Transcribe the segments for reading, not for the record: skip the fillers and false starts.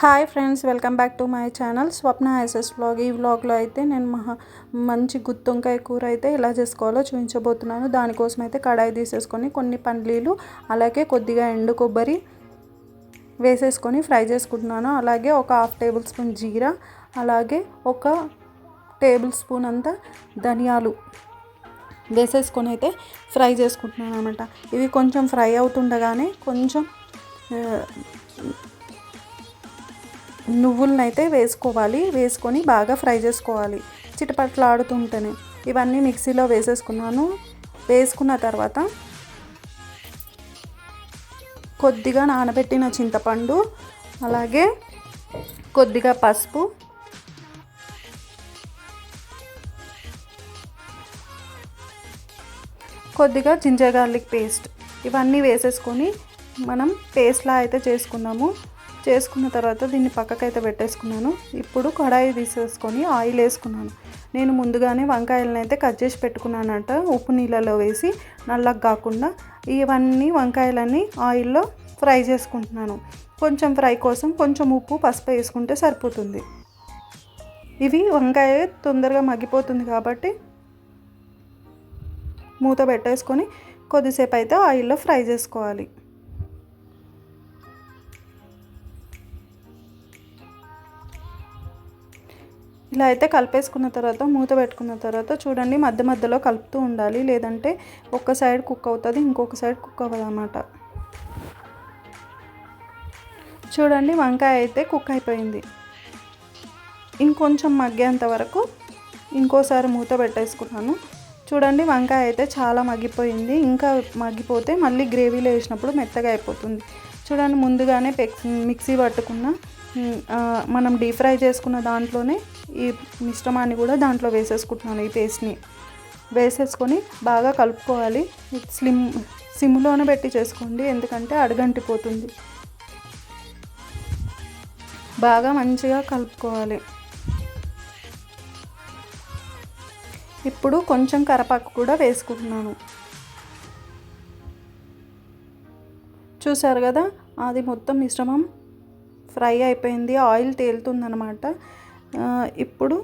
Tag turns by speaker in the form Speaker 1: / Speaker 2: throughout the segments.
Speaker 1: Hi friends, welcome back to my channel Swapna SS vlog. ఈ వ్లాగ్లో అయితే నేను మంచి గుత్తొంకాయ కూర అయితే ఎలా చేసుకోవాలో చూపించబోతున్నాను. దానికోసం అయితే కడాయి తీసేసుకొని కొన్ని పల్లీలు అలాగే కొద్దిగా ఎండు కొబ్బరి వేసేసుకొని ఫ్రై చేసుకుంటున్నాను. అలాగే ఒక 1/2 టేబుల్ స్పూన్ జీరా, అలాగే ఒక టేబుల్ స్పూన్ అంతా ధనియాలు వేసేసుకొని అయితే ఫ్రై చేసుకుంటున్నాను అనమాట. ఇవి కొంచెం ఫ్రై అవుతుండగానే కొంచెం నువ్వులను అయితే వేసుకోవాలి. వేసుకొని బాగా ఫ్రై చేసుకోవాలి చిటపట్లాడుతుంటేనే. ఇవన్నీ మిక్సీలో వేసేసుకున్నాను. వేసుకున్న తర్వాత కొద్దిగా నానబెట్టిన చింతపండు, అలాగే కొద్దిగా పసుపు, కొద్దిగా జింజర్ గార్లిక్ పేస్ట్ ఇవన్నీ వేసేసుకొని మనం పేస్ట్లా అయితే చేసుకున్న తర్వాత దీన్ని పక్కకైతే పెట్టేసుకున్నాను. ఇప్పుడు కడాయి తీసేసుకొని ఆయిల్ వేసుకున్నాను. నేను ముందుగానే వంకాయలను అయితే కట్ చేసి పెట్టుకున్నానంట, ఉప్పు నీళ్ళలో వేసి నల్లగా కాకుండా. ఇవన్నీ వంకాయలన్నీ ఆయిల్లో ఫ్రై చేసుకుంటున్నాను. కొంచెం ఫ్రై కోసం కొంచెం ఉప్పు పసుపు వేసుకుంటే సరిపోతుంది. ఇవి వంకాయ తొందరగా మగ్గిపోతుంది కాబట్టి మూత పెట్టేసుకొని కొద్దిసేపు అయితే ఆయిల్లో ఫ్రై చేసుకోవాలి. ఇలా అయితే కలిపేసుకున్న తర్వాత మూత పెట్టుకున్న తర్వాత చూడండి, మధ్య మధ్యలో కలుపుతూ ఉండాలి, లేదంటే ఒక సైడ్ కుక్ అవుతుంది, ఇంకొక సైడ్ కుక్ అవ్వదు అన్నమాట. చూడండి, వంకాయ అయితే కుక్ అయిపోయింది. ఇంకొంచెం మగ్గేంత వరకు ఇంకోసారి మూత పెట్టేసుకున్నాను. చూడండి, వంకాయ అయితే చాలా మగ్గిపోయింది. ఇంకా మగ్గిపోతే మళ్ళీ గ్రేవీలో వేసినప్పుడు మెత్తగా అయిపోతుంది. చూడండి, ముందుగానే మిక్సీ పట్టుకున్న మనం డీప్ ఫ్రై చేసుకున్న దాంట్లోనే ఈ మిశ్రమాన్ని కూడా దాంట్లో వేసేసుకుంటున్నాను. ఈ పేస్ట్ని వేసేసుకొని బాగా కలుపుకోవాలి. సిమ్లోనే పెట్టి చేసుకోండి, ఎందుకంటే అడుగంటిపోతుంది. బాగా మంచిగా కలుపుకోవాలి. ఇప్పుడు కొంచెం కరివేపాకు కూడా వేసుకుంటున్నాను. చూసారు కదా, అది మొత్తం మిశ్రమం ఫ్రై అయిపోయింది, ఆయిల్ తేలుతుందనమాట. ఇప్పుడు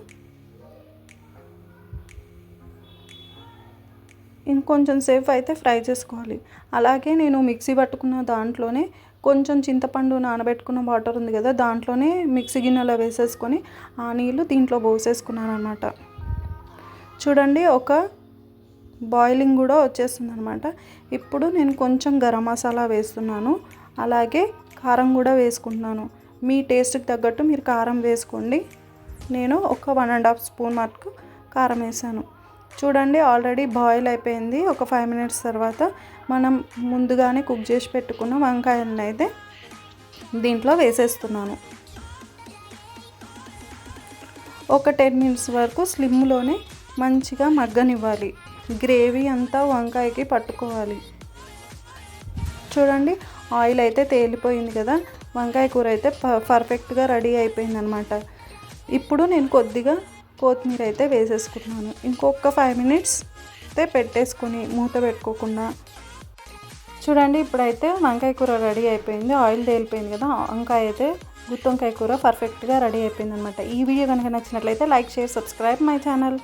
Speaker 1: ఇంకొంచెం సేపు అయితే ఫ్రై చేసుకోవాలి. అలాగే నేను మిక్సీ పట్టుకున్న దాంట్లోనే కొంచెం చింతపండు నానబెట్టుకున్న వాటర్ ఉంది కదా, దాంట్లోనే మిక్సీ గిన్నెలో వేసేసుకొని ఆ నీళ్ళు దీంట్లో పోసేసుకున్నాను అనమాట. చూడండి, ఒక బాయిలింగ్ కూడా వచ్చేస్తుంది అనమాట. ఇప్పుడు నేను కొంచెం గరం మసాలా వేస్తున్నాను, అలాగే కారం కూడా వేసుకుంటున్నాను. మీ టేస్ట్కి తగ్గట్టు మీరు కారం వేసుకోండి. నేను ఒక 1.5 స్పూన్ మటుకు కారం వేసాను. చూడండి, ఆల్రెడీ బాయిల్ అయిపోయింది. ఒక 5 మినిట్స్ తర్వాత మనం ముందుగానే కుక్ చేసి పెట్టుకున్న వంకాయలను అయితే దీంట్లో వేసేస్తున్నాను. ఒక 10 మినిట్స్ వరకు స్లిమ్లోనే మంచిగా మగ్గనివ్వాలి. గ్రేవీ అంతా వంకాయకి పట్టుకోవాలి. చూడండి, ఆయిల్ అయితే తేలిపోయింది కదా, వంకాయ కూర అయితే పర్ఫెక్ట్గా రెడీ అయిపోయింది అనమాట. ఇప్పుడు నేను కొద్దిగా కొత్తిమీర అయితే వేసేసుకున్నాను. ఇంకొక 5 మినిట్స్ అయితే పెట్టేసుకొని మూత పెట్టుకోకుండా. చూడండి, ఇప్పుడైతే వంకాయ కూర రెడీ అయిపోయింది. ఆయిల్ తేలిపోయింది కదా, వంకాయ అయితే గుత్తొంకాయ కూర పర్ఫెక్ట్గా రెడీ అయిపోయింది అనమాట. ఈ వీడియో కనుక నచ్చినట్లయితే like, share, subscribe my channel.